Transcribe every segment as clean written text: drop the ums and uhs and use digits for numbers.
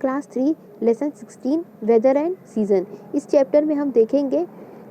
Class 3 lesson 16 weather and season. इस chapter में हम देखेंगे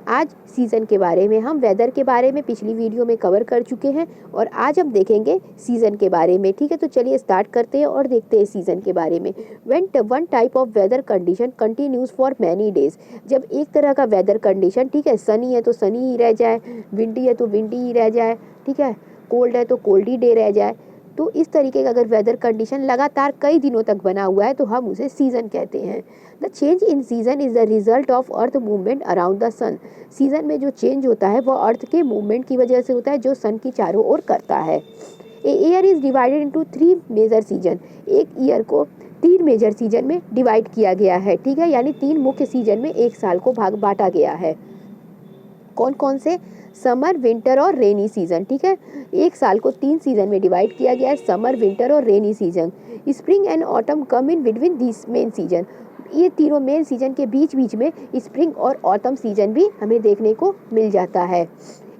आज सीज़न के बारे में। हम वेदर के बारे में पिछली वीडियो में कवर कर चुके हैं और आज हम देखेंगे सीज़न के बारे में। ठीक है, तो चलिए स्टार्ट करते हैं और देखते हैं सीज़न के बारे में। When one type of weather condition continues for many days, जब एक तरह का वेदर कंडीशन, ठीक है, सनी है तो सनी ही रह जाए, विंडी है तो विंडी ही रह जाए, ठीक है, कोल्ड है तो कोल्ड ही डे रह जाए, तो इस तरीके का अगर वेदर कंडीशन लगातार कई दिनों तक बना हुआ है तो हम उसे सीजन कहते हैं। The change in season is the result of earth movement around the sun. Season में जो चेंज होता है वो अर्थ के मूवमेंट की वजह से होता है जो सन की चारों ओर करता है। A year is divided into 3 major season. एक ईयर को 3 मेजर सीजन में डिवाइड किया गया है, ठीक है, यानी 3 मुख्य सीजन में एक साल को भाग बांटा गया है। कौन कौन से? समर, विंटर और रेनी सीजन, ठीक है। एक साल को 3 सीजन में डिवाइड किया गया है, समर, विंटर और rainy season. Spring and autumn come in between this main season. ये तीनों मेन सीजन के बीच बीच में स्प्रिंग और ऑटम सीजन भी हमें देखने को मिल जाता है।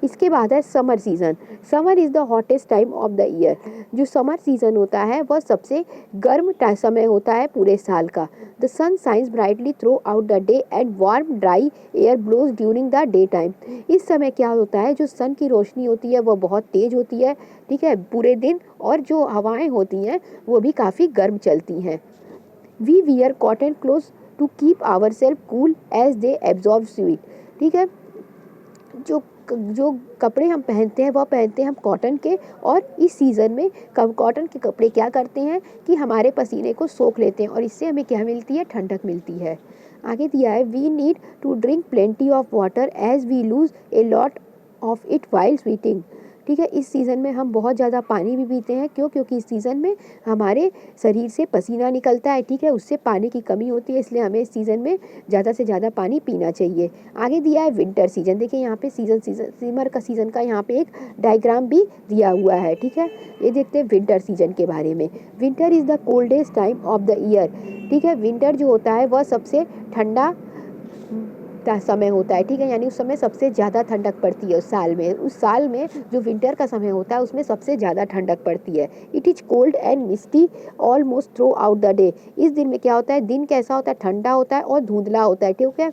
इसके बाद है summer season. Summer is the hottest time of the year. जो समर सीजन होता है वह सबसे गर्म समय होता है पूरे साल का। The sun shines brightly throughout the day and warm dry air blows during the day time. इस समय क्या होता है, जो सन की रोशनी होती है वह बहुत तेज होती है, ठीक है, पूरे दिन, और जो हवाएं होती हैं वो भी काफ़ी गर्म चलती हैं। We wear cotton cloth to keep our self cool as they absorb heat, ठीक है। जो कपड़े हम पहनते हैं वह पहनते हैं हम कॉटन के, और इस सीज़न में कॉटन के कपड़े क्या करते हैं कि हमारे पसीने को सोख लेते हैं और इससे हमें क्या मिलती है, ठंडक मिलती है। आगे दिया है we need to drink plenty of water as we lose a lot of it while sweating, ठीक है। इस सीज़न में हम बहुत ज़्यादा पानी भी पीते हैं, क्यों? क्योंकि इस सीज़न में हमारे शरीर से पसीना निकलता है, ठीक है, उससे पानी की कमी होती है, इसलिए हमें इस सीज़न में ज़्यादा से ज़्यादा पानी पीना चाहिए। आगे दिया है विंटर सीजन। देखिए यहाँ पे समर का सीज़न का यहाँ पे एक डायग्राम भी दिया हुआ है, ठीक है। ये देखते हैं विंटर सीजन के बारे में। Winter is the coldest time of the year, ठीक है। विंटर जो होता है वह सबसे ठंडा समय होता है, ठीक है, यानी उस समय सबसे ज़्यादा ठंडक पड़ती है उस साल में जो विंटर का समय होता है उसमें सबसे ज़्यादा ठंडक पड़ती है। It is cold and misty almost throughout the day. इस दिन में क्या होता है, दिन कैसा होता है, ठंडा होता है और धुंधला होता है, ठीक है।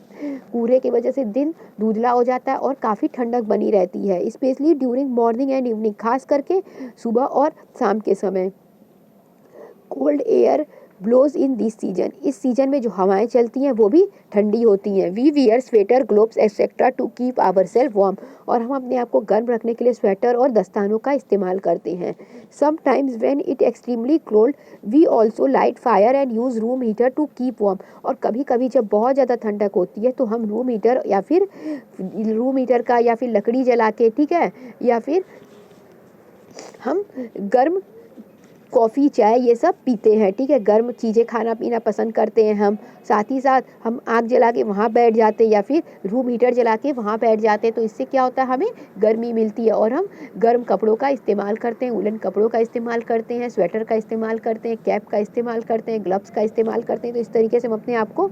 कोहरे की वजह से दिन धुंधला हो जाता है और काफ़ी ठंडक बनी रहती है, specially during morning and evening, खास करके सुबह और शाम के समय। Cold air blows in this season. इस सीजन में जो हवाएं चलती हैं वो भी ठंडी होती हैं। We wear sweater, gloves etcetera to keep our self warm. और हम अपने आप को गर्म रखने के लिए स्वेटर और दस्तानों का इस्तेमाल करते हैं। Sometimes when it extremely cold we also light fire and use room heater to keep warm. और कभी कभी जब बहुत ज़्यादा ठंडक होती है तो हम रूम हीटर का या फिर लकड़ी जला के, ठीक है, या फिर हम गर्म कॉफ़ी, चाय, ये सब पीते हैं, ठीक है, गर्म चीज़ें खाना पीना पसंद करते हैं हम। साथ ही साथ हम आग जला के वहाँ बैठ जाते हैं या फिर रूम हीटर जला के वहाँ बैठ जाते हैं, तो इससे क्या होता है, हमें गर्मी मिलती है और हम गर्म कपड़ों का इस्तेमाल करते हैं, उलन कपड़ों का इस्तेमाल करते हैं, स्वेटर का इस्तेमाल करते हैं, कैप का इस्तेमाल करते हैं, ग्लव्स का इस्तेमाल करते हैं। तो इस तरीके से हम अपने आप को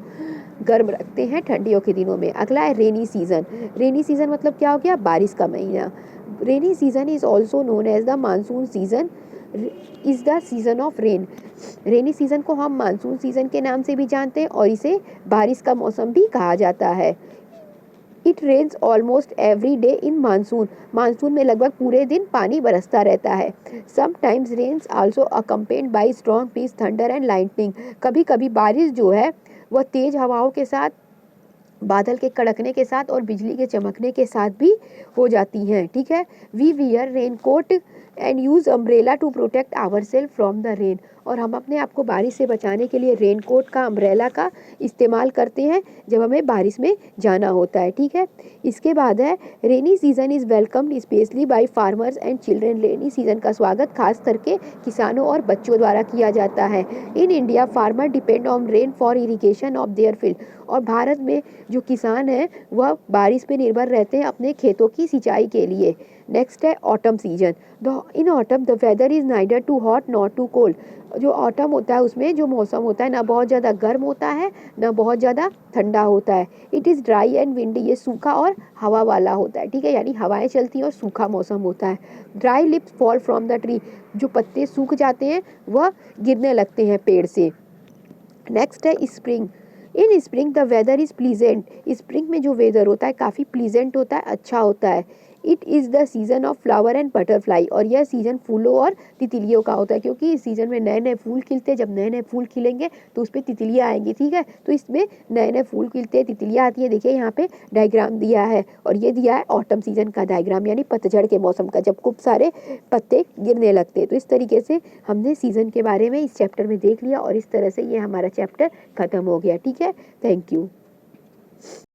गर्म रखते हैं ठंडियों के दिनों में। अगला है रेनी सीज़न। रेनी सीज़न मतलब क्या हो गया, बारिश का महीना। Rainy season is also known as the monsoon season is the season of rain. Rainy season को हम मानसून सीज़न के नाम से भी जानते हैं और इसे बारिश का मौसम भी कहा जाता है। It rains almost every day in monsoon. Monsoon में लगभग पूरे दिन पानी बरसता रहता है। Sometimes rains also accompanied by strong peace thunder and lightning. कभी कभी बारिश जो है वह तेज हवाओं के साथ, बादल के कड़कने के साथ और बिजली के चमकने के साथ भी हो जाती हैं, ठीक है। We wear raincoat and use umbrella to protect our self from the rain. और हम अपने आप को बारिश से बचाने के लिए रेनकोट का, अम्ब्रेला का इस्तेमाल करते हैं जब हमें बारिश में जाना होता है, ठीक है। इसके बाद है रेनी season is welcomed specially by farmers and children. Rainy season का स्वागत खास करके किसानों और बच्चों द्वारा किया जाता है। In India farmer depend on rain for irrigation of their field. और भारत में जो किसान हैं वह बारिश पे निर्भर रहते हैं अपने खेतों की सिंचाई के लिए। नेक्स्ट है autumn season. In autumn the weather is neither too hot not too cold. जो ऑटम होता है उसमें जो मौसम होता है ना बहुत ज़्यादा गर्म होता है ना बहुत ज़्यादा ठंडा होता है। It is dry and windy. ये सूखा और हवा वाला होता है, ठीक है, यानी हवाएं चलती हैं और सूखा मौसम होता है। Dry lips fall from the tree. जो पत्ते सूख जाते हैं वह गिरने लगते हैं पेड़ से। नेक्स्ट है spring. In spring the weather is pleasant. Spring में जो वेदर होता है काफ़ी प्लीजेंट होता है, अच्छा होता है। It is the season of flower and butterfly. और यह सीज़न फूलों और तितलियों का होता है, क्योंकि इस सीज़न में नए नए फूल खिलते हैं। जब नए नए फूल खिलेंगे तो उस पर तितलियाँ आएंगी, ठीक है। तो इसमें नए नए फूल खिलते हैं, तितलियाँ आती हैं। देखिए यहाँ पे डायग्राम दिया है, और ये दिया है ऑटम सीजन का डायग्राम, यानी पतझड़ के मौसम का, जब खूब सारे पत्ते गिरने लगते हैं। तो इस तरीके से हमने सीज़न के बारे में इस चैप्टर में देख लिया, और इस तरह से ये हमारा चैप्टर ख़त्म हो गया, ठीक है। Thank you.